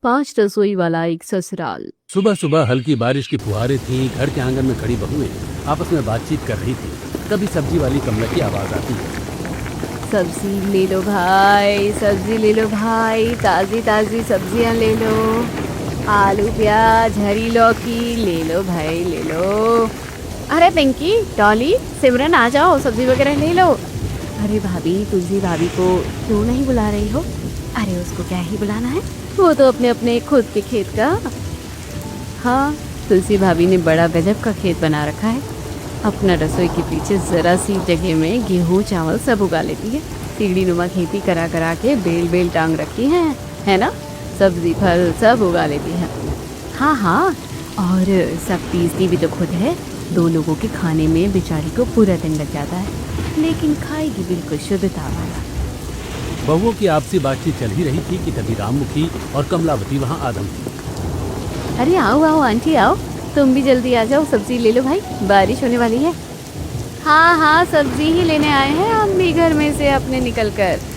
5 रसोई वाला एक ससुराल। सुबह सुबह हल्की बारिश की फुहारें थीं। घर के आंगन में खड़ी बहुएं आपस में बातचीत कर रही थी। तभी सब्जी वाली कमला की आवाज आती है। सब्जी ले लो भाई, सब्जी ले लो भाई, ताज़ी ताज़ी सब्जियां ले लो। आलू प्याज हरी लौकी ले लो भाई ले लो। अरे पिंकी, डॉली, सिमरन आ जाओ, सब्जी वगैरह ले लो। अरे भाभी, तुलसी भाभी को क्यों नहीं बुला रही हो? अरे उसको क्या ही बुलाना है, वो तो अपने अपने खुद के खेत का। हाँ, तुलसी भाभी ने बड़ा गजब का खेत बना रखा है। अपना रसोई के पीछे जरा सी जगह में गेहूँ चावल सब उगा लेती है। सीढ़ी नुमा खेती करा करा के बेल बेल टांग रखी है ना। सब्जी फल सब उगा लेती है। हाँ हाँ, और सब पीसती भी तो खुद है। 2 लोगों के खाने में बेचारी को पूरा दिन लग जाता है, लेकिन खाएगी बिल्कुल शुद्धता वाला। बहुओं की आपसी बातचीत चल ही रही थी कि तभी राममुखी और कमलावती वहाँ आदम थी। अरे आओ आओ आंटी आओ, तुम भी जल्दी आ जाओ, सब्जी ले लो भाई, बारिश होने वाली है। हाँ हाँ, सब्जी ही लेने आए हैं हम भी घर में से अपने निकल कर।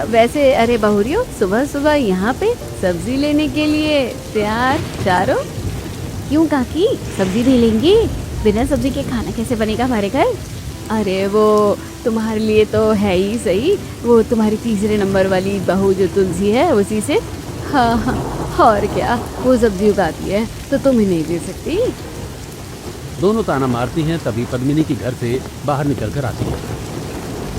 वैसे अरे बहुरियो, सुबह सुबह यहाँ पे सब्जी लेने के लिए तैयार चारों? क्यों काकी, सब्जी नहीं लेंगी? बिना सब्जी के खाना कैसे बनेगा हमारे घर? अरे वो तुम्हारे लिए तो है ही सही, वो तुम्हारी तीसरे नंबर वाली बहू जो तुलसी है उसी से। हाँ हाँ, और क्या, वो सब्जी उगाती है तो तुम ही नहीं दे सकती? दोनों ताना मारती हैं। तभी पद्मिनी की घर से बाहर निकल कर आती है।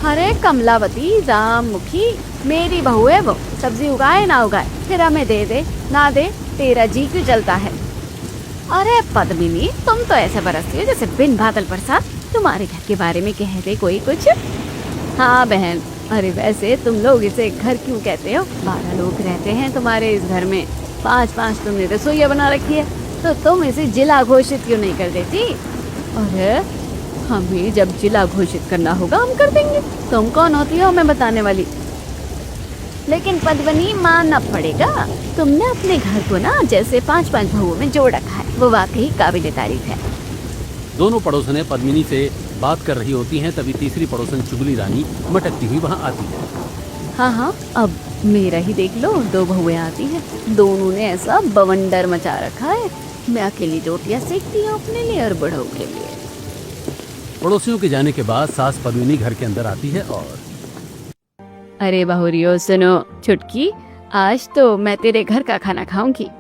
अरे कमलावती, राममुखी, मेरी बहू है वो, सब्जी उगाए ना उगाए फिर हमें दे दे ना दे, तेरा जी क्यों जलता है? अरे पद्मिनी, तुम तो ऐसे बरसती हो जैसे बिन बादल बरसात। तुम्हारे घर के बारे में कह दे कोई कुछ? हाँ बहन, अरे वैसे तुम लोग इसे घर क्यों कहते हो? 12 लोग रहते हैं तुम्हारे इस घर में, 5-5 तुमने रसोइया बना रखी है, तो तुम इसे जिला घोषित क्यों नहीं कर देती? अरे हमें जब जिला घोषित करना होगा हम कर देंगे, तुम कौन होती हो हमें बताने वाली? लेकिन पद्मिनी, मानना पड़ेगा, तुमने अपने घर को ना जैसे 5-5 बहुओं में जोड़ रखा है, वो वाकई काबिले तारीफ है। दोनों पड़ोसनें पद्मिनी से बात कर रही होती हैं। तभी तीसरी पड़ोसन चुगली रानी मटकती हुई वहाँ आती है। हाँ हाँ, अब मेरा ही देख लो, 2 बहुएं आती हैं, दोनों ने ऐसा बवंडर मचा रखा है। मैं अकेली रोटियां सेकती हूँ अपने लिए और बड़ों के लिए। पड़ोसियों के जाने के बाद सास पद्मिनी घर के अंदर आती है और अरे बहुरियो सुनो, छुटकी, आज तो मैं तेरे घर का खाना खाऊंगी।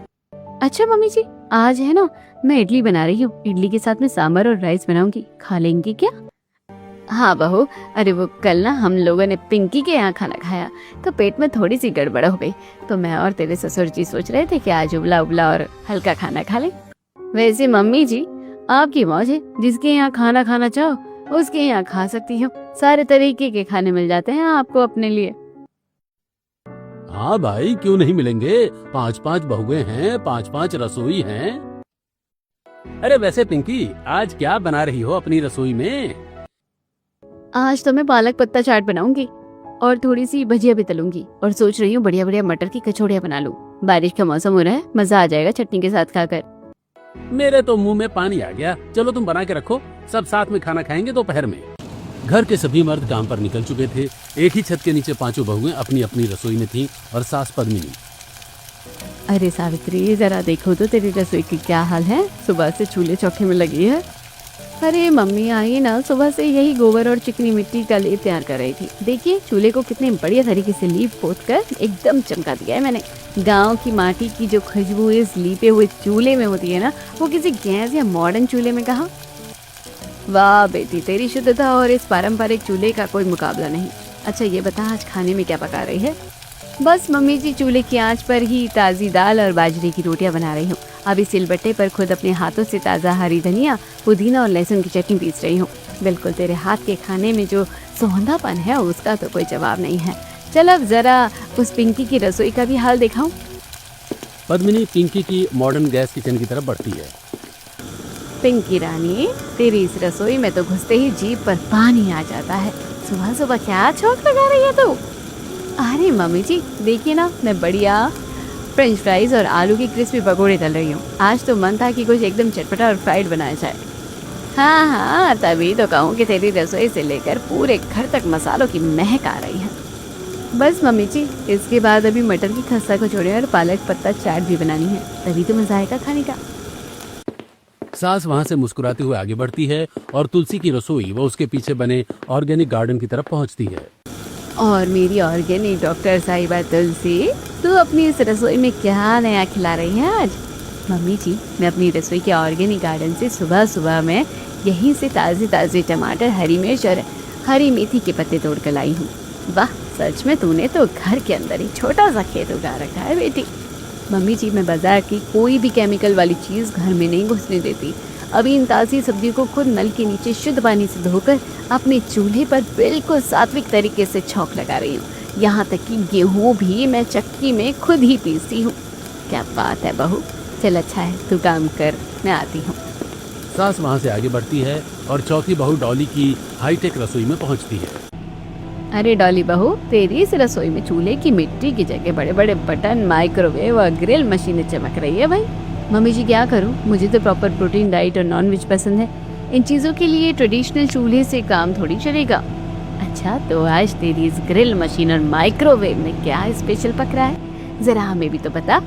अच्छा मम्मी जी, आज है ना, मैं इडली बना रही हूँ, इडली के साथ में सांभर और राइस बनाऊंगी, खा लेंगी क्या? हाँ बहू, अरे वो कल ना हम लोगों ने पिंकी के यहाँ खाना खाया तो पेट में थोड़ी सी गड़बड़ हो गई, तो मैं और तेरे ससुर जी सोच रहे थे कि आज उबला उबला और हल्का खाना खा ले। वैसे मम्मी जी, आपकी मौज है, जिसके यहाँ खाना खाना चाहो उसके यहाँ खा सकती हो, सारे तरीके के खाने मिल जाते हैं आपको अपने लिए। हाँ भाई, क्यों नहीं मिलेंगे? 5-5 बहुएं हैं, 5-5 रसोई हैं। अरे वैसे पिंकी, आज क्या बना रही हो अपनी रसोई में? आज तो मैं पालक पत्ता चाट बनाऊंगी और थोड़ी सी भजिया भी तलूंगी, और सोच रही हूँ बढ़िया बढ़िया मटर की कचौड़ियाँ बना लूं। बारिश का मौसम हो रहा है, मजा आ जाएगा चटनी के साथ खाकर। मेरे तो मुंह में पानी आ गया। चलो तुम बना के रखो, सब साथ में खाना खाएंगे दोपहर में। घर के सभी मर्द काम पर निकल चुके थे। एक ही छत के नीचे 5 बहुएं अपनी अपनी रसोई में थीं और सास पद्मिनी। अरे सावित्री, जरा देखो तो तेरी रसोई की क्या हाल है, सुबह से चूल्हे चौके में लगी है। अरे मम्मी आई ना, सुबह से यही गोबर और चिकनी मिट्टी का लेप तैयार कर रही थी। देखिए चूल्हे को कितने बढ़िया तरीके से लीप पोत कर एकदम चमका दिया है मैंने। गांव की माटी की जो खुशबू इस लीपे हुए चूल्हे में होती है ना, वो किसी गैस या मॉडर्न चूल्हे में कहाँ। वाह बेटी, तेरी शुद्धता और इस पारंपरिक चूल्हे का कोई मुकाबला नहीं। अच्छा ये बता, आज खाने में क्या पका रही है? बस मम्मी जी, चूल्हे की आंच पर ही ताज़ी दाल और बाजरे की रोटियां बना रही हूँ। अभी सिलबट्टे पर खुद अपने हाथों से ताज़ा हरी धनिया, पुदीना और लहसुन की चटनी पीस रही हूँ। बिल्कुल तेरे हाथ के खाने में जो सौंधापन है उसका तो कोई जवाब नहीं है। चल अब जरा उस पिंकी की रसोई का भी हाल दिखाऊं। पद्मिनी पिंकी की मॉडर्न गैस किचन की तरफ बढ़ती है। पिंकी रानी, तेरी इस रसोई में तो घुसते ही जीभ पर पानी आ जाता है। सुबह सुबह क्या छौंक लगा रही है तू? अरे मम्मी जी देखिए ना, मैं बढ़िया फ्रेंच फ्राइज और आलू की क्रिस्पी पकौड़े तल रही हूँ। आज तो मन था कि कुछ एकदम चटपटा और फ्राइड बनाया जाए। हाँ हाँ, तभी तो कहूँ कि तेरी रसोई से लेकर पूरे घर तक मसालों की महक आ रही है। बस मम्मी जी, इसके बाद अभी मटर की खस्ता कचौड़ी और पालक पत्ता चाट भी बनानी है, तभी तो मजा आएगा खाने का। सास वहाँ से मुस्कुराते हुए आगे बढ़ती है और तुलसी की रसोई व उसके पीछे बने ऑर्गेनिक गार्डन की तरफ पहुँचती है। और मेरी ऑर्गेनिक डॉक्टर साहिबा तुलसी, तू अपनी इस रसोई में क्या नया खिला रही है आज? मम्मी जी, मैं अपनी रसोई के ऑर्गेनिक गार्डन से सुबह सुबह में यहीं से ताज़े ताज़े टमाटर, हरी मिर्च और हरी मेथी के पत्ते तोड़ कर लाई हूँ। वाह, सच में तूने तो घर के अंदर ही छोटा सा खेत उगा रखा है बेटी। मम्मी जी, मैं बाजार की कोई भी केमिकल वाली चीज़ घर में नहीं घुसने देती। अभी इन ताज़ी सब्जियों को खुद नल के नीचे शुद्ध पानी से धोकर अपने चूल्हे पर बिल्कुल सात्विक तरीके से छौंक लगा रही हूँ। यहाँ तक कि गेहूँ भी मैं चक्की में खुद ही पीसती हूँ। क्या बात है बहू, चल अच्छा है, तू काम कर, मैं आती हूँ। सास वहाँ से आगे बढ़ती है और चौथी बहू डॉली की हाईटेक रसोई में पहुँचती है। अरे डॉली बहू, तेरी इस रसोई में चूल्हे की मिट्टी की जगह बड़े बड़े बटन, माइक्रोवेव और ग्रिल मशीनें चमक रही है भाई। मम्मी जी क्या करूँ, मुझे तो प्रॉपर प्रोटीन डाइट और नॉनवेज पसंद है। इन चीज़ों के लिए ट्रेडिशनल चूल्हे से काम थोड़ी चलेगा। अच्छा, तो आज तेरी इस ग्रिल मशीन और माइक्रोवेव में क्या स्पेशल पक रहा है, जरा हमें भी तो बता।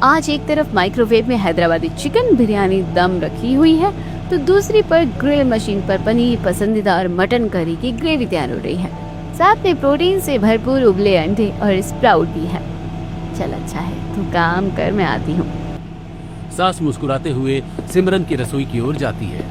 आज एक तरफ माइक्रोवेव में हैदराबादी चिकन बिरयानी दम रखी हुई है, तो दूसरी पर ग्रिल मशीन पर पनीर पसंदीदा और मटन करी की ग्रेवी तैयार हो रही है। साथ में प्रोटीन से भरपूर उबले अंडे और स्प्राउट भी है। चल अच्छा है, तू काम कर, मैं आती हूँ। सास मुस्कुराते हुए सिमरन की रसोई की ओर जाती है।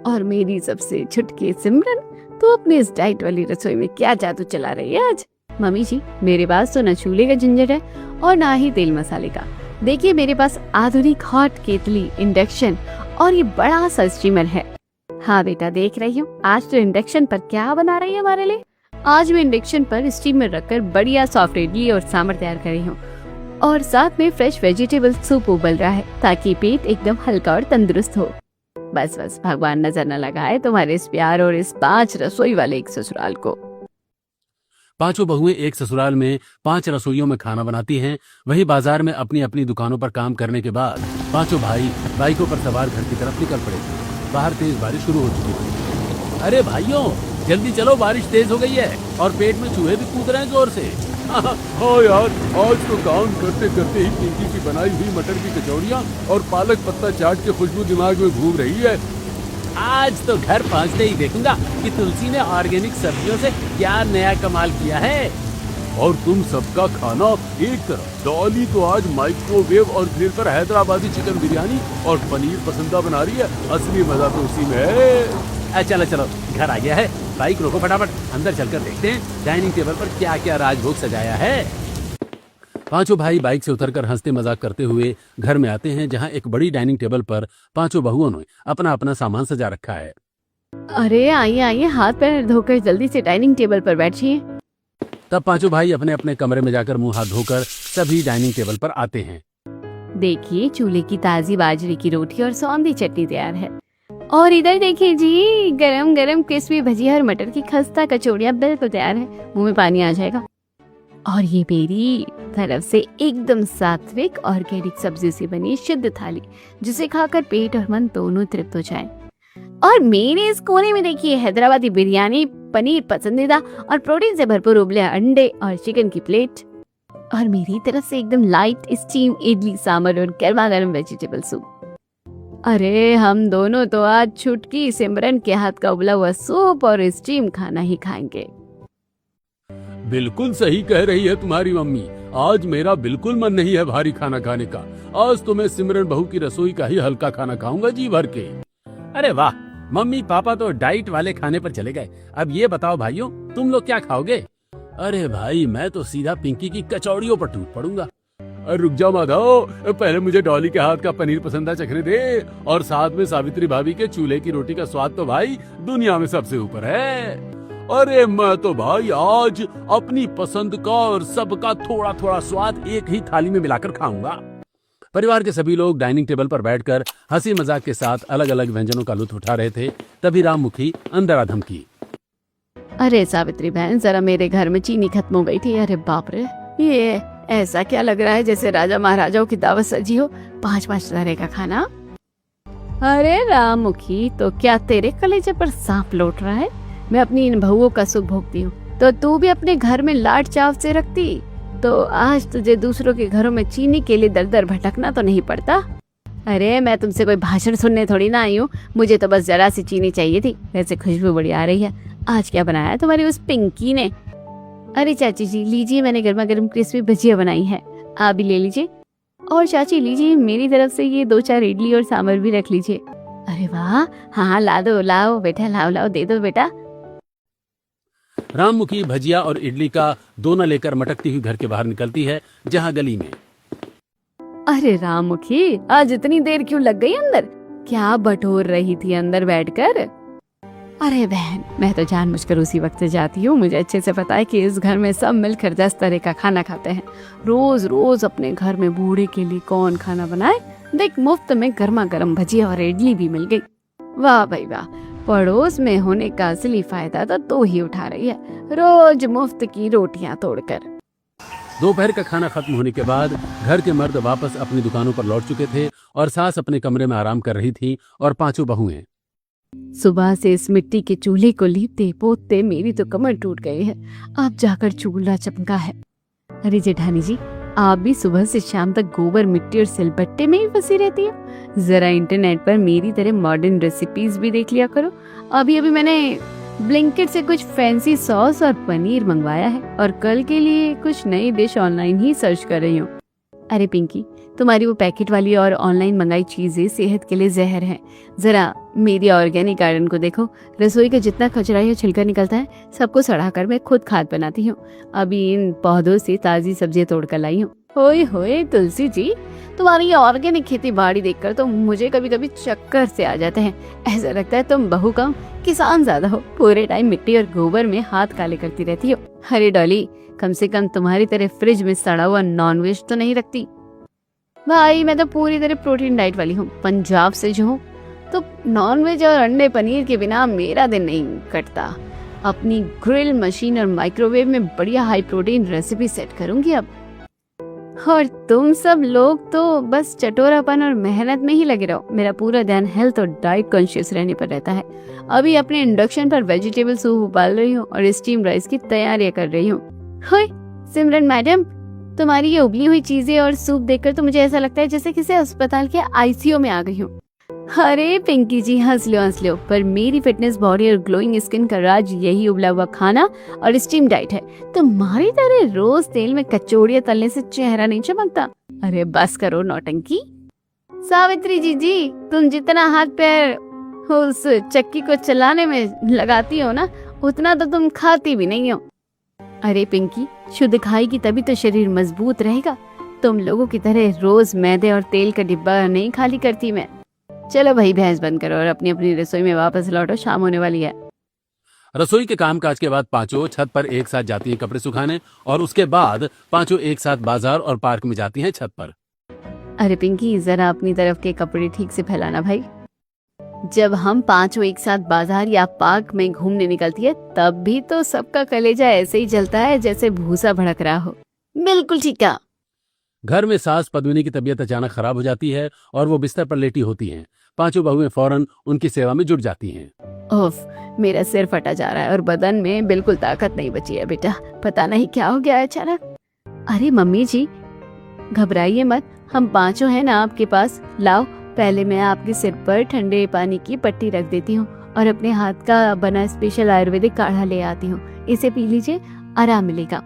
और मेरी सबसे छुटकी सिमरन, तू अपनी इस डाइट वाली रसोई में क्या जादू चला रही है आज? मम्मी जी, मेरे पास तो न चूल्हे का झंझट है और ना ही तेल मसाले का। देखिए, मेरे पास आधुनिक हॉट केतली, इंडक्शन और ये बड़ा सा स्टीमर है। हाँ बेटा, देख रही हूँ, आज तो इंडक्शन पर क्या बना रही है हमारे लिए। आज मैं इंडक्शन पर स्टीमर रखकर बढ़िया सॉफ्ट इडली और सांभर तैयार कर रही हूँ, और साथ में फ्रेश वेजिटेबल सूप उबल रहा है, ताकि पेट एकदम हल्का और तंदुरुस्त हो। बस बस, भगवान नजर न लगाए तुम्हारे इस प्यार और इस 5 रसोई वाले एक ससुराल को। पांचों बहुएं एक ससुराल में 5 रसोइयों में खाना बनाती हैं। वही बाजार में अपनी अपनी दुकानों पर काम करने के बाद पांचों भाई बाइकों पर सवार घर की तरफ निकल पड़े थे। बाहर तेज बारिश शुरू हो चुकी थी। अरे भाइयों, जल्दी चलो, बारिश तेज हो गई है और पेट में चूहे भी कूद रहे हैं जोर से। हाँ यार, आज तो काम करते करते ही पिंकी की बनाई हुई मटर की कचौड़ियाँ और पालक पत्ता चाट की खुशबू दिमाग में घूम रही है। आज तो घर पहुंचते ही देखूंगा कि तुलसी ने ऑर्गेनिक सब्जियों से क्या नया कमाल किया है। और तुम सबका खाना एक तरफ, डॉली तो आज माइक्रोवेव और ग्रिल पर हैदराबादी चिकन बिरयानी और पनीर पसंदा बना रही है। असली मजा तो उसी में है। चलो चलो, घर आ गया है, बाइक रोको, फटाफट अंदर चलकर देखते हैं डाइनिंग टेबल पर क्या क्या राजभोग सजाया है। पांचों भाई बाइक से उतरकर हंसते मजाक करते हुए घर में आते हैं, जहां एक बड़ी डाइनिंग टेबल पर पांचों बहुओं ने अपना अपना सामान सजा रखा है। अरे आइए आइए, हाथ पैर धोकर जल्दी से डाइनिंग टेबल पर बैठिए। तब पांचों भाई अपने अपने कमरे में जाकर मुंह हाथ धोकर सभी डाइनिंग टेबल पर आते हैं। देखिए, चूल्हे की ताजी बाजरे की रोटी और सौंधी चटनी तैयार है। और इधर देखिए जी, गरम गरम क्रिस्पी भजिया और मटर की खस्ता कचौड़ियाँ बिल्कुल तैयार है। मुंह में पानी आ जाएगा। और ये मेरी तरफ से एकदम सात्विक ऑर्गेनिक सब्जी से बनी शुद्ध थाली, जिसे खाकर पेट और मन दोनों तृप्त हो जाए। और मेरे इस कोने में देखिए, हैदराबादी बिरयानी, पनीर पसंदीदा और प्रोटीन से भरपूर उबले अंडे और चिकन की प्लेट। और मेरी तरफ से एकदम लाइट स्टीम इडली, सांभर और गर्मा गर्म वेजिटेबल सूप। अरे हम दोनों तो आज छुटकी सिमरन के हाथ का उबला हुआ सूप और स्टीम खाना ही खाएंगे। बिल्कुल सही कह रही है तुम्हारी मम्मी। आज मेरा बिल्कुल मन नहीं है भारी खाना खाने का। आज तो मैं सिमरन बहू की रसोई का ही हल्का खाना खाऊंगा जी भर के। अरे वाह, मम्मी पापा तो डाइट वाले खाने पर चले गए। अब ये बताओ भाइयों, तुम लोग क्या खाओगे? अरे भाई, मैं तो सीधा पिंकी की कचौड़ियों पर टूट पड़ूंगा। रुक जा माधव, पहले मुझे डॉली के हाथ का पनीर पसंदा चखने दे, और साथ में सावित्री भाभी के चूल्हे की रोटी का स्वाद तो भाई दुनिया में सबसे ऊपर है। अरे मैं तो भाई आज अपनी पसंद का और सबका थोड़ा थोड़ा स्वाद एक ही थाली में मिलाकर खाऊंगा। परिवार के सभी लोग डाइनिंग टेबल पर बैठकर हंसी मजाक के साथ अलग अलग व्यंजनों का लुत्फ उठा रहे थे। तभी राममुखी अंदर धमकी। अरे सावित्री बहन, जरा मेरे घर में चीनी खत्म हो गई थी। अरे बाप रे, ये ऐसा क्या लग रहा है जैसे राजा महाराजाओं की दावत सजी हो, 5-5 तरह का खाना। अरे राममुखी, तो क्या तेरे कलेजे पर सांप लौट रहा है? मैं अपनी इन बहुओं का सुख भोगती हूँ, तो तू भी अपने घर में लाड चाव से रखती तो आज तुझे दूसरों के घरों में चीनी के लिए दर दर भटकना तो नहीं पड़ता। अरे मैं तुमसे कोई भाषण सुनने थोड़ी ना आई हूँ, मुझे तो बस जरा सी चीनी चाहिए थी। वैसे खुशबू बड़ी आ रही है, आज क्या बनाया है तुम्हारी उस पिंकी ने? अरे चाची जी लीजिए, मैंने गर्मा गर्म क्रिस्पी भजिया बनाई है, आप भी ले लीजिए। और चाची लीजिए मेरी तरफ से ये 2-4 इडली और सांभर भी रख लीजिए। अरे वाह, हाँ ला दो, लाओ बेटा, लाओ लाओ, दे दो बेटा। राममुखी भजिया और इडली का दोना लेकर मटकती हुई घर के बाहर निकलती है, जहाँ गली में। अरे राममुखी, आज इतनी देर क्यों लग गई अंदर? क्या बटोर रही थी अंदर बैठकर? अरे बहन, मैं तो जानबूझकर उसी वक्त जाती हूँ। मुझे अच्छे से पता है कि इस घर में सब मिलकर 10 तरह का खाना खाते हैं। रोज रोज अपने घर में बूढ़े के लिए कौन खाना बनाए। देख, मुफ्त में गर्मा गर्म भजिया और इडली भी मिल गई। वाह भाई वाह, पड़ोस में होने का असली फायदा तो तू ही उठा रही है, रोज मुफ्त की रोटियां तोड़कर। दोपहर का खाना खत्म होने के बाद घर के मर्द वापस अपनी दुकानों पर लौट चुके थे और सास अपने कमरे में आराम कर रही थी और 5 बहुएं। सुबह से इस मिट्टी के चूल्हे को लीपते पोतते मेरी तो कमर टूट गई है। अब जाकर चूल्हा चमका है। अरे जेठानी जी, आप भी सुबह से शाम तक गोबर मिट्टी और सिलबट्टे में ही फंसी रहती हो। जरा इंटरनेट पर मेरी तरह मॉडर्न रेसिपीज भी देख लिया करो। अभी अभी मैंने ब्लिंकिट से कुछ फैंसी सॉस और पनीर मंगवाया है और कल के लिए कुछ नई डिश ऑनलाइन ही सर्च कर रही हूँ। अरे पिंकी, तुम्हारी वो पैकेट वाली और ऑनलाइन मंगाई चीजें सेहत के लिए जहर हैं। जरा मेरी ऑर्गेनिक गार्डन को देखो, रसोई का जितना कचरा या छिलका निकलता है सबको सड़ाकर मैं खुद खाद बनाती हूँ। अभी इन पौधों से ताजी सब्जियां तोड़कर लाई हूँ। होए होए तुलसी जी, तुम्हारी ये ऑर्गेनिक खेती बाड़ी देखकर तो मुझे कभी कभी चक्कर से आ जाते हैं। ऐसा लगता है तुम बहू कम किसान ज्यादा हो, पूरे टाइम मिट्टी और गोबर में हाथ काले करती रहती हो। अरे डॉली, कम से कम तुम्हारी तरह फ्रिज में सड़ा हुआ नॉनवेज तो नहीं रखती। भाई मैं तो पूरी तरह प्रोटीन डाइट वाली हूँ, पंजाब से जो हूँ, तो नॉनवेज और अंडे पनीर के बिना मेरा दिन नहीं कटता। अपनी ग्रिल मशीन और माइक्रोवेव में बढ़िया हाई प्रोटीन रेसिपी सेट करूंगी अब। और तुम सब लोग तो बस चटोरापन और मेहनत में ही लगे रहो। मेरा पूरा ध्यान हेल्थ और डाइट कॉन्शियस रहने पर रहता है। अभी अपने इंडक्शन पर वेजिटेबल सूप उबाल रही हूँ और स्टीम राइस की तैयारियां कर रही हूँ। हाय सिमरन मैडम, तुम्हारी ये उबली हुई चीजें और सूप देखकर तो मुझे ऐसा लगता है जैसे किसी अस्पताल के आईसीयू में आ गई हूँ। अरे पिंकी जी, हंस लो, पर मेरी फिटनेस बॉडी और ग्लोइंग स्किन का राज यही उबला हुआ खाना और स्टीम डाइट है। तुम्हारी तरह रोज तेल में कचौड़ियां तलने से चेहरा नहीं चमकता। अरे बस करो नौटंकी। सावित्री जी, तुम जितना हाथ पैर उस चक्की को चलाने में लगाती हो ना, उतना तो तुम खाती भी नहीं हो। अरे पिंकी, शुद्ध खाएगी तभी तो शरीर मजबूत रहेगा। तुम लोगों की तरह रोज मैदे और तेल का डिब्बा नहीं खाली करती मैं। चलो भाई, बहस बंद करो और अपनी अपनी रसोई में वापस लौटो, शाम होने वाली है। रसोई के कामकाज के बाद पांचों छत पर एक साथ जाती हैं कपड़े सुखाने और उसके बाद पांचों एक साथ बाजार और पार्क में जाती हैं छत पर। अरे पिंकी, जरा अपनी तरफ के कपड़े ठीक से फैलाना भाई। जब हम पांचों एक साथ बाजार या पार्क में घूमने निकलती है तब भी तो सबका कलेजा ऐसे ही जलता है जैसे भूसा भड़क रहा हो। बिल्कुल ठीक है। घर में सास पद्मिनी की तबीयत अचानक खराब हो जाती है और वो बिस्तर पर लेटी होती हैं। पांचों बहुएं फौरन उनकी सेवा में जुट जाती हैं। ओफ, मेरा सिर फटा जा रहा है और बदन में बिल्कुल ताकत नहीं बची है बेटा। पता नहीं क्या हो गया है अचानक। अरे मम्मी जी, घबराइए मत, हम पांचों हैं ना आपके पास। लाओ, पहले मैं आपके सिर पर ठंडे पानी की पट्टी रख देती हूँ और अपने हाथ का बना स्पेशल आयुर्वेदिक काढ़ा ले आती हूँ। इसे पी लीजिए, आराम मिलेगा।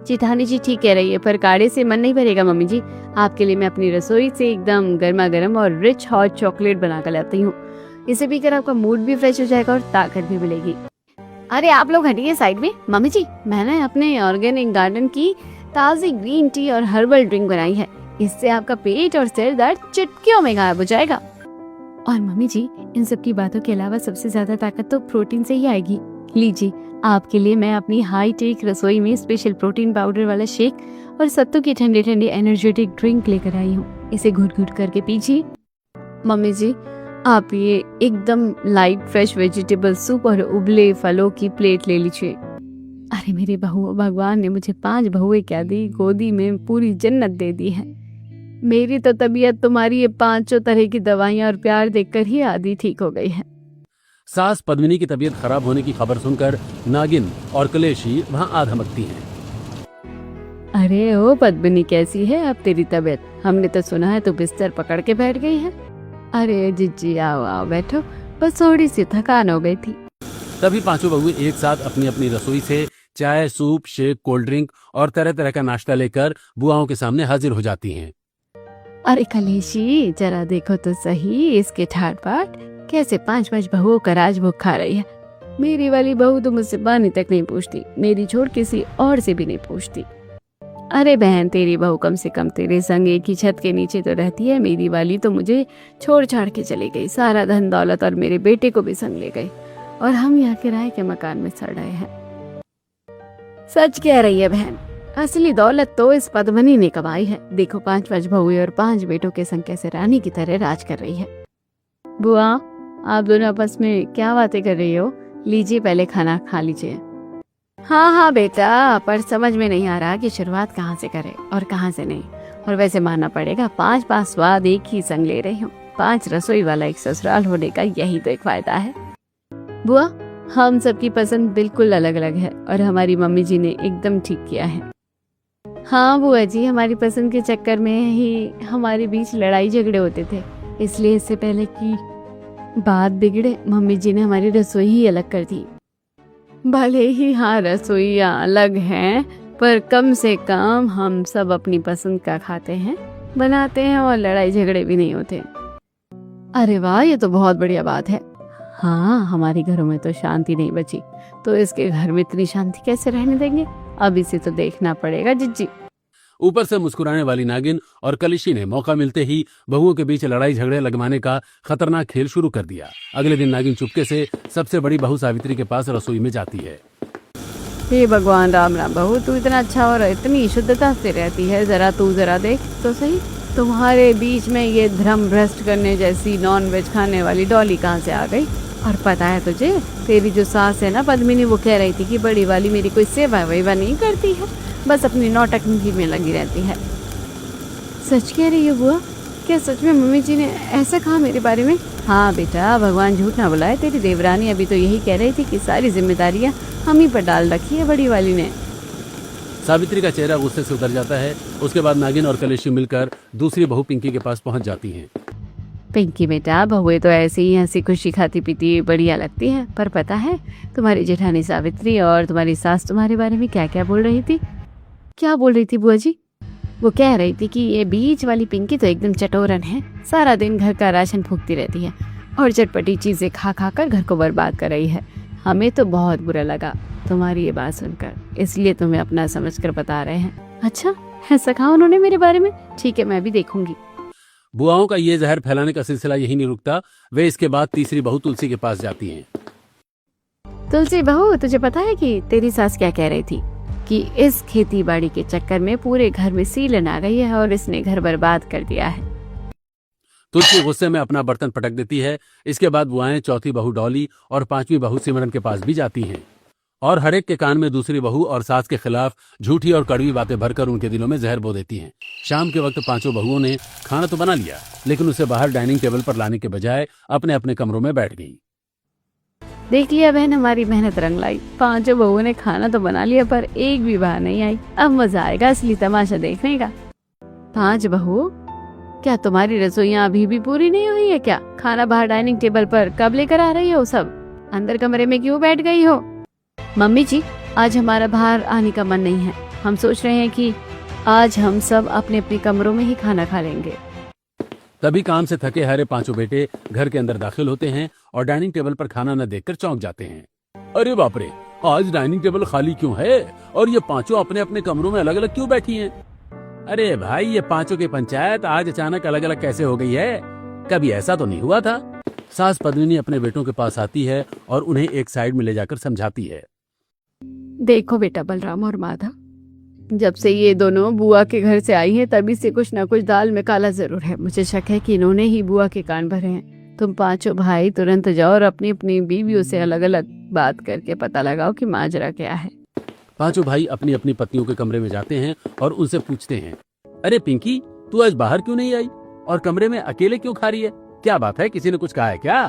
जेठानी जी ठीक कह रही है, पर काढ़े से मन नहीं भरेगा मम्मी जी। आपके लिए मैं अपनी रसोई से एकदम गर्मा गर्म और रिच हॉट चॉकलेट बना कर लाती हूँ। इसे पीकर आपका मूड भी फ्रेश हो जाएगा और ताकत भी मिलेगी। अरे आप लोग हटिए साइड में। मम्मी जी, मैंने अपने ऑर्गेनिक गार्डन की ताज़ी ग्रीन टी और हर्बल ड्रिंक बनाई है। इससे आपका पेट और सिर दर्द चुटकियों में गायब हो जाएगा। और मम्मी जी, इन सब की बातों के अलावा सबसे ज्यादा ताकत तो प्रोटीन से ही आएगी। लीजिए, आपके लिए मैं अपनी हाई टेक रसोई में स्पेशल प्रोटीन पाउडर वाला शेक और सत्तू की ठंडी ठंडी एनर्जेटिक ड्रिंक लेकर आई हूँ। इसे घुट घुट करके पीजिए। मम्मी जी, आप ये एकदम लाइट फ्रेश वेजिटेबल सूप और उबले फलों की प्लेट ले लीजिए। अरे मेरी बहू, भगवान ने मुझे 5 बहुएं क्या दी, गोदी में पूरी जन्नत दे दी है। मेरी तो तबीयत तुम्हारी ये 5 तरह की दवाइयाँ और प्यार देखकर ही आधी ठीक हो गई है। सास पद्मिनी की तबीयत खराब होने की खबर सुनकर नागिन और कलेशी वहाँ आ धमकती हैं। अरे ओ पद्मिनी, कैसी है अब तेरी तबीयत? हमने तो सुना है तू बिस्तर पकड़ के बैठ गई है। अरे जिज्जी, आओ आओ बैठो, बस थोड़ी सी थकान हो गई थी। तभी पांचों बहुएं एक साथ अपनी अपनी रसोई से चाय, सूप, शेक, कोल्ड ड्रिंक और तरह तरह का नाश्ता लेकर बुआओं के सामने हाजिर हो जाती हैं। अरे कलेशी, जरा देखो तो सही इसके ठाट बाट, कैसे पांच पांच बहुओं का राजभोग खा रही है। मेरी वाली बहू तो मुझसे पानी तक नहीं पूछती, मेरी छोड़ किसी और से भी नहीं पूछती। अरे बहन, तेरी बहू कम से कम तेरे संग एक ही छत के नीचे तो रहती है। मेरी वाली तो मुझे छोड़ छाड़ के चली गई, सारा धन दौलत और मेरे बेटे को भी संग ले गई, और हम यहाँ किराए के मकान में सड़ रहे हैं। सच कह रही है बहन, असली दौलत तो इस पद्मिनी ने कमाई है। देखो, 5 बहुएं और 5 बेटों के संग कैसे रानी की तरह राज कर रही है। बुआ, आप दोनों आपस में क्या बातें कर रही हो? लीजिए, पहले खाना खा लीजिए। हाँ हाँ बेटा, पर समझ में नहीं आ रहा कि शुरुआत कहाँ से करें और कहाँ से नहीं। और वैसे मानना पड़ेगा, 5 स्वाद एक ही संग ले रही हूँ। 5 रसोई वाला एक ससुराल होने का यही तो एक फायदा है। बुआ, हम सबकी पसंद बिल्कुल अलग अलग है, और हमारी मम्मी जी ने एकदम ठीक किया है। हाँ बुआ जी, हमारी पसंद के चक्कर में ही हमारे बीच लड़ाई झगड़े होते थे, इसलिए इससे पहले कि बात बिगड़े मम्मी जी ने हमारी रसोई ही अलग कर दी। भले ही हाँ, रसोइयाँ अलग हैं, पर कम से कम हम सब अपनी पसंद का खाते हैं, बनाते हैं, और लड़ाई झगड़े भी नहीं होते। अरे वाह, ये तो बहुत बढ़िया बात है। हाँ, हमारे घरों में तो शांति नहीं बची, तो इसके घर में इतनी शांति कैसे रहने देंगे? अब इसे तो देखना पड़ेगा जिज्जी। ऊपर से मुस्कुराने वाली नागिन और कलिशी ने मौका मिलते ही बहुओं के बीच लड़ाई झगड़े लगवाने का खतरनाक खेल शुरू कर दिया। अगले दिन नागिन चुपके से सबसे बड़ी बहू सावित्री के पास रसोई में जाती है। हे भगवान, राम राम बहू, तू इतना अच्छा और इतनी शुद्धता से रहती है, जरा देख तो सही, तुम्हारे बीच में ये धर्म भ्रष्ट करने जैसी नॉन वेज खाने वाली डॉली कहाँ से आ गई? और पता है तुझे, तेरी जो सास है ना पद्मिनी, वो कह रही थी कि बड़ी वाली मेरी कोई सेवा वेवा नहीं करती है, बस अपनी नौटंकी में लगी रहती है। सच कह रही है बुआ? क्या सच में मम्मी जी ने ऐसा कहा मेरे बारे में? हाँ बेटा, भगवान झूठ ना बुलाए, तेरी देवरानी अभी तो यही कह रही थी कि सारी जिम्मेदारियां हम ही पर डाल रखी है बड़ी वाली ने। सावित्री का चेहरा गुस्से से उतर जाता है। उसके बाद नागिन और कलेशी मिलकर दूसरी बहू पिंकी के पास पहुंच जाती हैं। पिंकी बेटा, बहुएं तो ऐसे ही हंसी खुशी खाती पीती बढ़िया लगती है, पर पता है तुम्हारी जेठानी सावित्री और तुम्हारी सास तुम्हारे बारे में क्या क्या बोल रही थी? क्या बोल रही थी बुआ जी? वो कह रही थी कि ये बीच वाली पिंकी तो एकदम चटोरन है, सारा दिन घर का राशन फूकती रहती है और चटपटी चीजें खा खा कर घर को बर्बाद कर रही है। हमें तो बहुत बुरा लगा तुम्हारी ये बात सुनकर, इसलिए तुम्हें अपना समझकर बता रहे हैं। अच्छा, ऐसा कहा उन्होंने मेरे बारे में? ठीक है, मैं भी देखूंगी। बुआओं का ये जहर फैलाने का सिलसिला यही नहीं रुकता। वे इसके बाद तीसरी बहू तुलसी के पास जाती हैं। तुलसी बहू, तुझे पता है कि तेरी सास क्या कह रही थी? कि इस खेती बाड़ी के चक्कर में पूरे घर में सीलन आ गई है और इसने घर बर्बाद कर दिया है। तुलसी गुस्से में अपना बर्तन पटक देती है। इसके बाद बुआएं चौथी बहू डॉली और 5वीं बहू सिमरन के पास भी जाती हैं और हर एक के कान में दूसरी बहू और सास के खिलाफ झूठी और कड़वी बातें भरकर उनके दिलों में जहर बो देती हैं। शाम के वक्त 5 बहुओं ने खाना तो बना लिया, लेकिन उसे बाहर डाइनिंग टेबल पर लाने के बजाय अपने अपने कमरों में बैठ गई। देख लिया बहन, हमारी मेहनत रंग लाई। 5 बहुओं ने खाना तो बना लिया, पर एक भी बाहर नहीं आई। अब मजा आएगा असली तमाशा देखने का। 5 बहुओं, क्या तुम्हारी रसोइयाँ अभी भी पूरी नहीं हुई है क्या? खाना बाहर डाइनिंग टेबल पर कब लेकर आ रही हो? सब अंदर कमरे में क्यों बैठ गई हो? मम्मी जी, आज हमारा बाहर आने का मन नहीं है। हम सोच रहे हैं कि आज हम सब अपने अपने कमरों में ही खाना खा लेंगे। तभी काम से थके हारे 5 बेटे घर के अंदर दाखिल होते हैं और डाइनिंग टेबल पर खाना न देखकर चौंक जाते हैं। अरे बाप रे, आज डाइनिंग टेबल खाली क्यों है और ये 5 अपने अपने कमरों में अलग अलग क्यों बैठी हैं? अरे भाई, ये 5 की पंचायत आज अचानक अलग अलग कैसे हो गई है? कभी ऐसा तो नहीं हुआ था। सास पद्मिनी अपने बेटों के पास आती है और उन्हें एक साइड में ले जाकर समझाती है। देखो बेटा बलराम और माधव, जब से ये दोनों बुआ के घर से आई हैं, तभी से कुछ न कुछ दाल में काला जरूर है। मुझे शक है कि इन्होंने ही बुआ के कान भरे हैं। तुम 5 भाई तुरंत जाओ और अपनी अपनी बीवियों से अलग अलग बात करके पता लगाओ कि माजरा क्या है। 5 भाई अपनी अपनी पत्नियों के कमरे में जाते हैं और उनसे पूछते हैं, अरे पिंकी, तू आज बाहर क्यों नहीं आई और कमरे में अकेले क्यों खा रही है? क्या बात है, किसी ने कुछ कहा है क्या?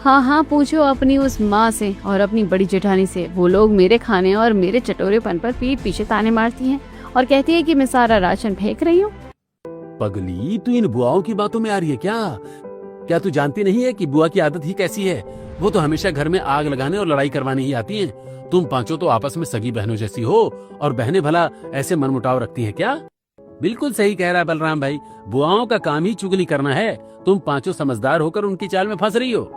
हाँ हाँ, पूछो अपनी उस माँ से और अपनी बड़ी जेठानी से। वो लोग मेरे खाने और मेरे चटोरेपन पर पीठ पीछे ताने मारती हैं और कहती है कि मैं सारा राशन फेंक रही हूँ। पगली, तू इन बुआओं की बातों में आ रही है क्या? क्या तू जानती नहीं है कि बुआ की आदत ही कैसी है? वो तो हमेशा घर में आग लगाने और लड़ाई करवाने ही आती हैं। तुम पांचों तो आपस में सगी बहनों जैसी हो, और बहनें भला ऐसे मनमुटाव रखती हैं क्या? बिल्कुल सही कह रहा है बलराम भाई, बुआओं का काम ही चुगली करना है। तुम पांचों समझदार होकर उनकी चाल में फंस रही हो।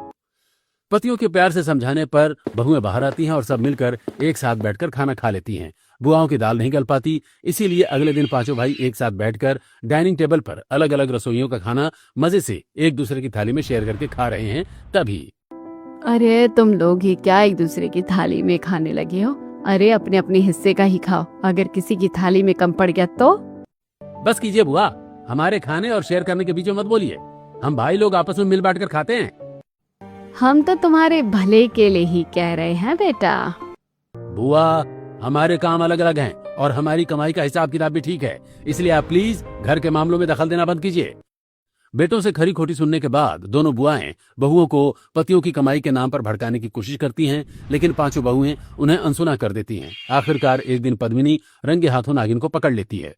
पतियों के प्यार से समझाने पर बहुएं बाहर आती हैं और सब मिलकर एक साथ बैठकर खाना खा लेती हैं। बुआओं की दाल नहीं गल पाती, इसीलिए अगले दिन पांचों भाई एक साथ बैठकर डाइनिंग टेबल पर अलग अलग रसोइयों का खाना मजे से एक दूसरे की थाली में शेयर करके खा रहे हैं। तभी अरे तुम लोग ही क्या एक दूसरे की थाली में खाने लगे हो? अरे अपने अपने हिस्से का ही खाओ, अगर किसी की थाली में कम पड़ गया तो। बस कीजिए बुआ, हमारे खाने और शेयर करने के बीच में मत बोलिए। हम भाई लोग आपस में मिल बांट कर खाते हैं। हम तो तुम्हारे भले के लिए ही कह रहे हैं बेटा। बुआ, हमारे काम अलग अलग हैं और हमारी कमाई का हिसाब किताब भी ठीक है, इसलिए आप प्लीज घर के मामलों में दखल देना बंद कीजिए। बेटों से खरी खोटी सुनने के बाद दोनों बुआएं बहुओं को पतियों की कमाई के नाम पर भड़काने की कोशिश करती हैं, लेकिन पांचों बहुएं उन्हें अनसुना कर देती हैं। आखिरकार एक दिन पद्मिनी रंगे हाथों नागिन को पकड़ लेती है।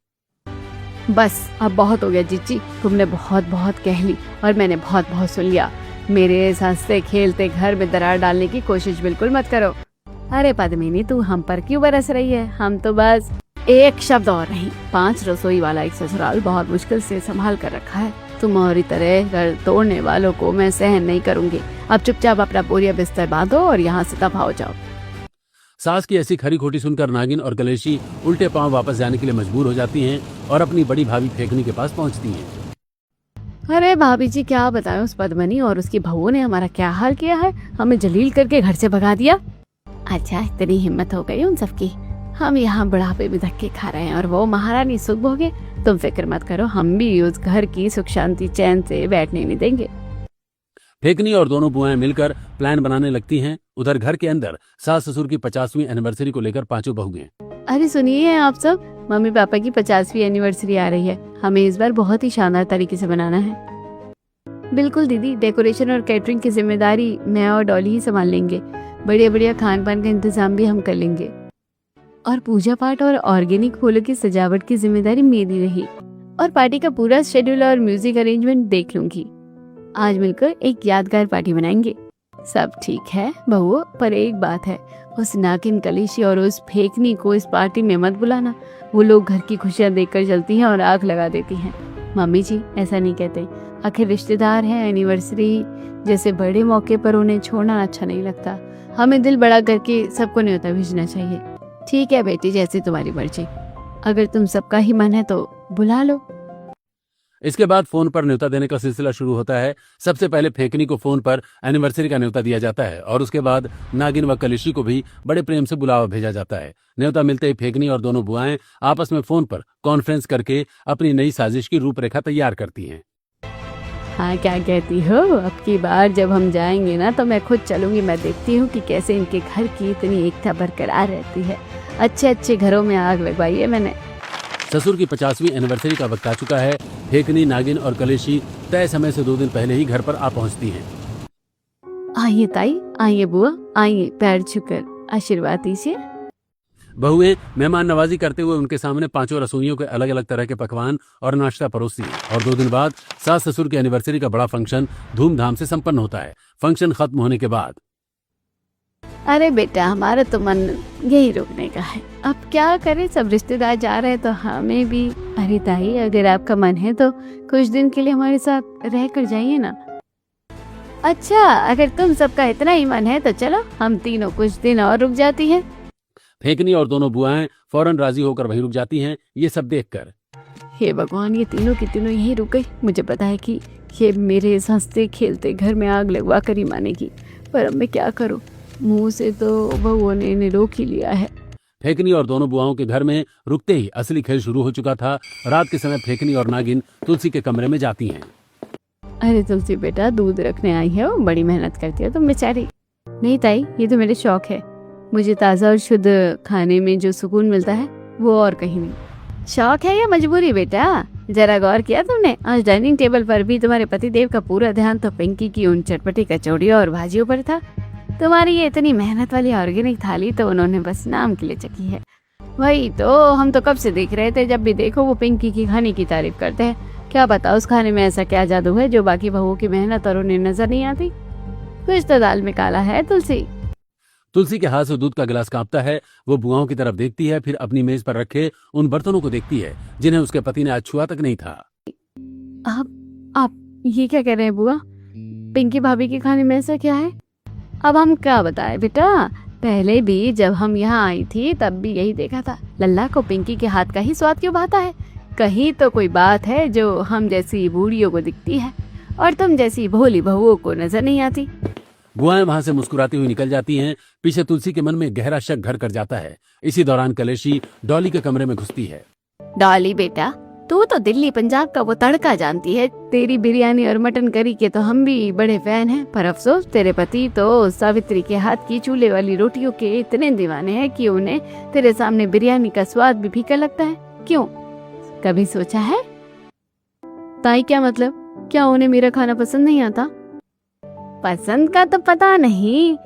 बस अब बहुत हो गया जीजी, तुमने बहुत बहुत कह ली और मैंने बहुत बहुत सुन लिया। मेरे इस हंसते खेलते घर में दरार डालने की कोशिश बिल्कुल मत करो। अरे पद्मिनी, तू हम पर क्यों बरस रही है? हम तो बस एक शब्द और नहीं, 5 रसोई वाला एक ससुराल बहुत मुश्किल से संभाल कर रखा है। तुम्हारी तरह घर तोड़ने वालों को मैं सहन नहीं करूंगी। अब चुपचाप अपना बोरिया बिस्तर बांधो और यहाँ से दफा हो जाओ। सास की ऐसी खरी खोटी सुनकर नागिन और कलेशी उल्टे पांव वापस जाने के लिए मजबूर हो जाती हैं और अपनी बड़ी भाभी फेंकनी के पास पहुंचती हैं। अरे भाभी जी, क्या बताएं, उस पद्मनी और उसकी बहू ने हमारा क्या हाल किया है। हमें जलील करके घर से भगा दिया। अच्छा, इतनी हिम्मत हो गई उन सबकी। हम यहाँ बुढ़ापे में धक्के खा रहे हैं और वो महारानी सुख भोगे। तुम फिक्र मत करो, हम भी उस घर की सुख शांति चैन से बैठने नहीं देंगे। फेंकनी और दोनों बुआएं मिलकर प्लान बनाने लगती हैं। उधर घर के अंदर सास ससुर की 50वीं एनिवर्सरी को लेकर पांचों बहुएं। अरे सुनिए आप सब, मम्मी पापा की 50वीं एनिवर्सरी आ रही है। हमें इस बार बहुत ही शानदार तरीके से बनाना है। बिल्कुल दीदी, डेकोरेशन और कैटरिंग की जिम्मेदारी मैं और डॉली ही संभाल लेंगे। बढ़िया बढ़िया खान पान का इंतजाम भी हम कर लेंगे और पूजा पाठ और ऑर्गेनिक फूलों की सजावट की जिम्मेदारी मेरी रही और पार्टी का पूरा शेड्यूल और म्यूजिक अरेंजमेंट देख लूंगी। आज मिलकर एक यादगार पार्टी बनाएंगे। सब ठीक है बहू, पर एक बात है, उस नागिन कलेशी और उस फेंकनी को इस पार्टी में मत बुलाना। वो लोग घर की खुशियां देखकर चलती हैं और आग लगा देती हैं। मम्मी जी ऐसा नहीं कहते, आखिर रिश्तेदार हैं। एनिवर्सरी जैसे बड़े मौके पर उन्हें छोड़ना अच्छा नहीं लगता। हमें दिल बड़ा करके सबको न्योता भेजना चाहिए। ठीक है बेटी, जैसी तुम्हारी मर्जी। अगर तुम सबका ही मन है तो बुला लो। इसके बाद फोन पर न्योता देने का सिलसिला शुरू होता है। सबसे पहले फेंकनी को फोन पर एनिवर्सरी का न्योता दिया जाता है और उसके बाद नागिन व कलेशी को भी बड़े प्रेम से बुलावा भेजा जाता है। न्योता मिलते ही फेंकनी और दोनों बुआएं आपस में फोन पर कॉन्फ्रेंस करके अपनी नई साजिश की रूपरेखा तैयार करती हैं। हाँ, क्या कहती हो? अब की बार जब हम जाएंगे ना तो मैं खुद चलूंगी। मैं देखती हूँ कि कैसे इनके घर की इतनी एकता बरकरार रहती है। अच्छे अच्छे घरों में आग लगवाई है मैंने। ससुर की 50वीं एनिवर्सरी का वक्त आ चुका है। फेंकनी, नागिन और कलेशी तय समय से 2 दिन पहले ही घर पर आ पहुंचती हैं। आइए ताई, आइए बुआ, आइए, पैर छूकर आशीर्वाद दीजिए। बहुएं मेहमान नवाजी करते हुए उनके सामने पांचों रसोइयों के अलग अलग तरह के पकवान और नाश्ता परोसती हैं और 2 दिन बाद सास ससुर की एनिवर्सरी का बड़ा फंक्शन धूमधाम से संपन्न होता है। फंक्शन खत्म होने के बाद अरे बेटा, हमारा तो मन यही रुकने का है। अब क्या करें, सब रिश्तेदार जा रहे हैं तो हमें भी। अरे ताई, अगर आपका मन है तो कुछ दिन के लिए हमारे साथ रह कर जाइए ना। अच्छा, अगर तुम सबका इतना ही मन है तो चलो, हम तीनों कुछ दिन और रुक जाती हैं। फेंकनी और दोनों बुआएं फौरन राजी होकर वहीं रुक जाती हैं। ये सब देखकर हे भगवान, ये तीनों की तीनों यहीं रुक गई। मुझे पता है कि ये मेरे इस हंसते खेलते घर में आग लगवा कर ही मानेगी, पर अब मैं क्या करूं? मुंह से तो बहू ने रोक ही लिया है। फेंकनी और दोनों बुआओं के घर में रुकते ही असली खेल शुरू हो चुका था। रात के समय फेंकनी और नागिन तुलसी के कमरे में जाती हैं। अरे तुलसी बेटा, दूध रखने आई है, वो बड़ी मेहनत करती है तुम बेचारी। नहीं ताई, ये तो मेरे शौक है। मुझे ताज़ा और शुद्ध खाने में जो सुकून मिलता है वो और कहीं नहीं। शौक है या मजबूरी बेटा? जरा गौर किया तुमने, आज डाइनिंग टेबल पर भी तुम्हारे पतिदेव का पूरा ध्यान तो पिंकी की उन चटपटी कचौड़ियों और भाजियों पर था। तुम्हारी ये इतनी मेहनत वाली ऑर्गेनिक थाली तो उन्होंने बस नाम के लिए चखी है। वही तो, हम तो कब से देख रहे थे, जब भी देखो वो पिंकी की खाने की तारीफ करते हैं। क्या पता उस खाने में ऐसा क्या जादू है जो बाकी बहुओं की मेहनत और उन्हें नजर नहीं आती। कुछ तो दाल में काला है। तुलसी के हाथ से दूध का गिलास कांपता है। वो बुआओं की तरफ देखती है, फिर अपनी मेज पर रखे उन बर्तनों को देखती है जिन्हें उसके पति ने आज छुआ तक नहीं था। आप ये क्या कह रहे हैं बुआ? पिंकी भाभी के खाने में ऐसा क्या है? अब हम क्या बताएं बेटा, पहले भी जब हम यहाँ आई थी तब भी यही देखा था। लल्ला को पिंकी के हाथ का ही स्वाद क्यों भाता है? कहीं तो कोई बात है जो हम जैसी बूढ़ियों को दिखती है और तुम जैसी भोली बहुओं को नजर नहीं आती। बुआएं वहां से मुस्कुराती हुई निकल जाती हैं। पीछे तुलसी के मन में गहरा शक घर कर जाता है। इसी दौरान कलेशी डॉली के कमरे में घुसती है। डॉली बेटा, तू तो दिल्ली पंजाब का वो तड़का जानती है। तेरी बिरयानी और मटन करी के तो हम भी बड़े फैन हैं, पर अफसोस तेरे पति तो सावित्री के हाथ की चूल्हे वाली रोटियों के इतने दीवाने हैं कि उन्हें तेरे सामने बिरयानी का स्वाद भी फीका लगता है। क्यों, कभी सोचा है? ताई क्या मतलब, क्या उन्हें मेरा खाना पसंद नहीं आता? पसंद का तो पता नहीं,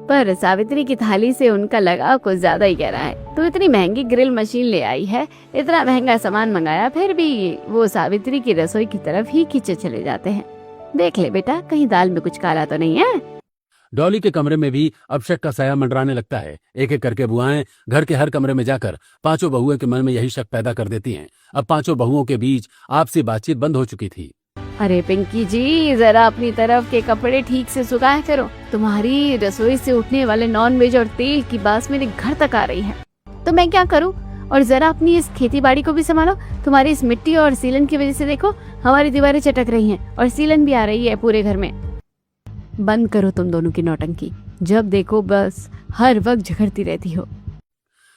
पर सावित्री की थाली से उनका लगाव कुछ ज्यादा ही गहरा है। तू इतनी महंगी ग्रिल मशीन ले आई है, इतना महंगा सामान मंगाया, फिर भी वो सावित्री की रसोई की तरफ ही खींचे चले जाते हैं। देख ले बेटा, कहीं दाल में कुछ काला तो नहीं है। डॉली के कमरे में भी अब शक का साया मंडराने लगता है। एक एक करके बुआएं घर के हर कमरे में जाकर पांचों बहुओं के मन में यही शक पैदा कर देती हैं। अब पांचों बहुओं के बीच आपसी बातचीत बंद हो चुकी थी। अरे पिंकी जी, जरा अपनी तरफ के कपड़े ठीक से सुखाया करो। तुम्हारी रसोई से उठने वाले नॉनवेज और तेल की बात मेरे घर तक आ रही है, तो मैं क्या करूं? और जरा अपनी इस खेती बाड़ी को भी संभालो। तुम्हारी इस मिट्टी और सीलन की वजह से देखो हमारी दीवारें चटक रही हैं और सीलन भी आ रही है पूरे घर में। बंद करो तुम दोनों की नौटंकी, जब देखो बस हर वक्त झगड़ती रहती हो।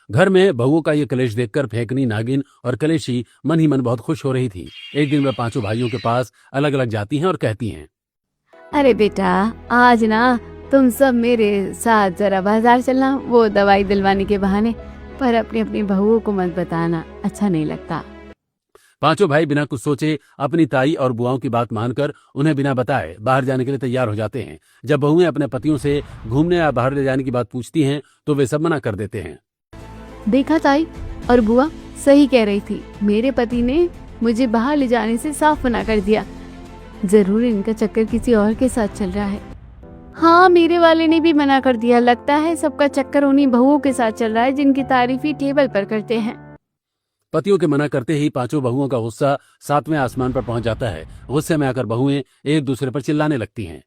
घर में बहुओं का ये कलेश देखकर फेंकनी, नागिन और कलेशी मन ही मन बहुत खुश हो रही थी। एक दिन वे पांचों भाइयों के पास अलग अलग जाती हैं और कहती हैं, अरे बेटा, आज ना तुम सब मेरे साथ जरा बाजार चलना, वो दवाई दिलवाने के बहाने, पर अपनी अपनी बहुओं को मत बताना, अच्छा नहीं लगता। पांचों भाई बिना कुछ सोचे अपनी ताई और बुआओं की बात मानकर उन्हें बिना बताए बाहर जाने के लिए तैयार हो जाते हैं। जब बहुएं अपने पतियों से घूमने या बाहर ले जाने की बात पूछती हैं तो वे सब मना कर देते हैं। देखा ताई और बुआ सही कह रही थी, मेरे पति ने मुझे बाहर ले जाने से साफ मना कर दिया। जरूर इनका चक्कर किसी और के साथ चल रहा है। हाँ, मेरे वाले ने भी मना कर दिया। लगता है सबका चक्कर उन्हीं बहुओं के साथ चल रहा है जिनकी तारीफ ही टेबल पर करते हैं। पतियों के मना करते ही पांचों बहुओं का गुस्सा 7वें आसमान पर पहुंच जाता है। गुस्से में आकर बहुएं एक दूसरे पर चिल्लाने लगती हैं।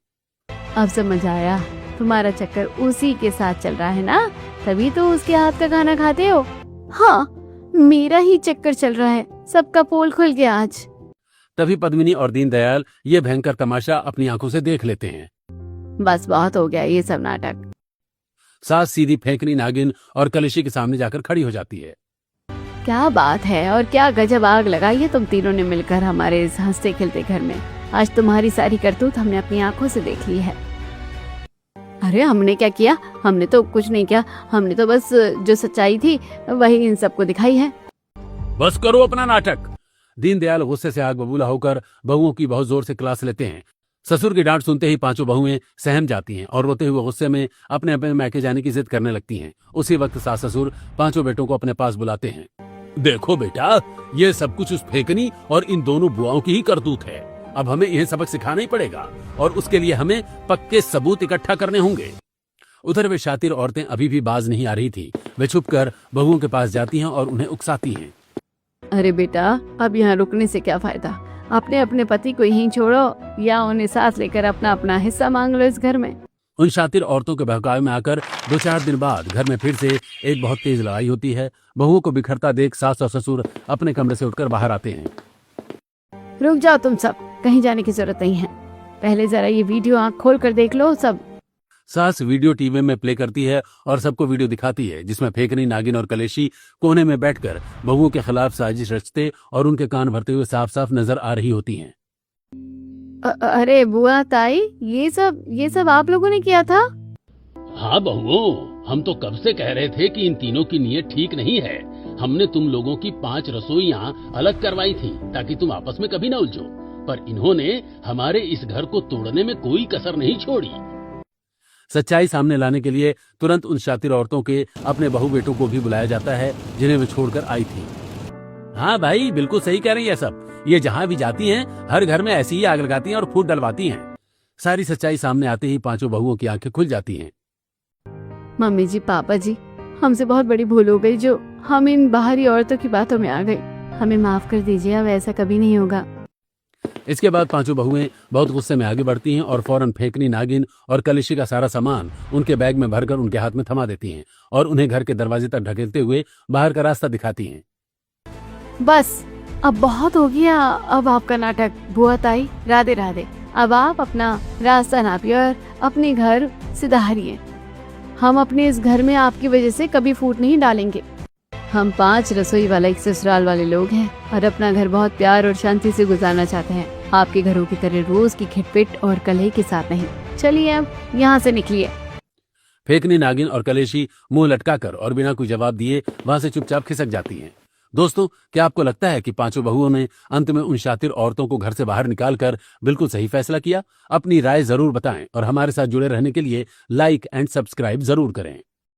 अब समझ आया, तुम्हारा चक्कर उसी के साथ चल रहा है ना, तभी तो उसके हाथ का खाना खाते हो। हाँ, मेरा ही चक्कर चल रहा है, सबका पोल खुल गया आज। तभी पद्मिनी और दीनदयाल ये भयंकर तमाशा अपनी आंखों से देख लेते हैं। बस बहुत हो गया ये सब नाटक। सास सीधी फेंकनी, नागिन और कलेशी के सामने जाकर खड़ी हो जाती है। क्या बात है और क्या गजब आग लगाई है तुम तीनों ने मिलकर हमारे इस हंसते खिलते घर में। आज तुम्हारी सारी करतूत हमने अपनी आंखों से देख ली है। अरे हमने क्या किया? हमने तो कुछ नहीं किया, हमने तो बस जो सच्चाई थी वही इन सबको दिखाई है। बस करो अपना नाटक। दीनदयाल गुस्से से आग बबूला होकर बहुओं की बहुत जोर से क्लास लेते हैं। ससुर की डांट सुनते ही पांचों बहुएं सहम जाती हैं और रोते हुए गुस्से में अपने अपने मैके जाने की जिद करने लगती हैं। उसी वक्त सास ससुर पांचों बेटों को अपने पास बुलाते हैं। देखो बेटा, ये सब कुछ उस फेंकनी और इन दोनों बुआओं की ही करतूत है। अब हमें यह सबक सिखाना ही पड़ेगा और उसके लिए हमें पक्के सबूत इकट्ठा करने होंगे। उधर वे शातिर औरतें अभी भी बाज नहीं आ रही थी। वे छुपकर बहुओं के पास जाती हैं और उन्हें उकसाती हैं। अरे बेटा, अब यहाँ रुकने से क्या फायदा? अपने अपने पति को यहीं छोड़ो या उन्हें साथ लेकर अपना अपना हिस्सा मांग लो इस घर में। उन शातिर औरतों के बहकावे में आकर 2-4 दिन बाद घर में फिर से एक बहुत तेज लड़ाई होती है। बहुओं को बिखरता देख सास और ससुर अपने कमरे से उठकर बाहर आते हैं। रुक जाओ तुम सब, कहीं जाने की जरूरत नहीं है। पहले जरा ये वीडियो आंख खोल कर देख लो सब। सास वीडियो टीवी में प्ले करती है और सबको वीडियो दिखाती है जिसमें फेंकनी, नागिन और कलेशी कोने में बैठकर बहुओं के खिलाफ साजिश रचते और उनके कान भरते हुए साफ साफ नजर आ रही होती हैं। अरे बुआ ताई, ये सब आप लोगों ने किया था? हाँ बहुओं, हम तो कब से कह रहे थे कि इन तीनों की नीयत ठीक नहीं है। हमने तुम लोगों की 5 रसोइयां अलग करवाई थी ताकि तुम आपस में कभी न उलझो, पर इन्होंने हमारे इस घर को तोड़ने में कोई कसर नहीं छोड़ी। सच्चाई सामने लाने के लिए तुरंत उन शातिर औरतों के अपने बहू बेटों को भी बुलाया जाता है जिन्हें वे छोड़कर आई थी। हाँ भाई, बिल्कुल सही कह रही है सब। ये जहां भी जाती हैं हर घर में ऐसी ही आग लगाती हैं और फूट डलवाती हैं। सारी सच्चाई सामने आते ही पांचों बहुओं की आंखें खुल जाती हैं। मम्मी जी, पापा जी, हमसे बहुत बड़ी भूल हो गई जो हम इन बाहरी औरतों की बातों में आ गए। हमें माफ कर दीजिए, अब ऐसा कभी नहीं होगा। इसके बाद पांचों बहुएं बहुत गुस्से में आगे बढ़ती हैं और फौरन फेंकनी नागिन और कलिशी का सारा सामान उनके बैग में भरकर उनके हाथ में थमा देती हैं और उन्हें घर के दरवाजे तक ढकेलते हुए बाहर का रास्ता दिखाती हैं। बस अब बहुत हो गया, अब आपका नाटक। बुआ ताई, राधे राधे। अब आप अपना रास्ता नापिए और अपने घर सुधारिए। हम अपने इस घर में आपकी वजह से कभी फूट नहीं डालेंगे। हम 5 रसोई वाला एक ससुराल वाले लोग हैं और अपना घर बहुत प्यार और शांति से गुजारना चाहते हैं, आपके घरों की तरह रोज की खिटपिट और कलह के साथ नहीं। चलिए अब यहाँ से निकलिए। फेंकनी नागिन और कलेशी मुंह लटकाकर और बिना कोई जवाब दिए वहां से चुपचाप खिसक जाती हैं। दोस्तों, क्या आपको लगता है कि पांचों बहुओं ने अंत में उन शातिर औरतों को घर से बाहर निकालकर बिल्कुल सही फैसला किया? अपनी राय जरूर बताएं और हमारे साथ जुड़े रहने के लिए लाइक एंड सब्सक्राइब जरूर करें।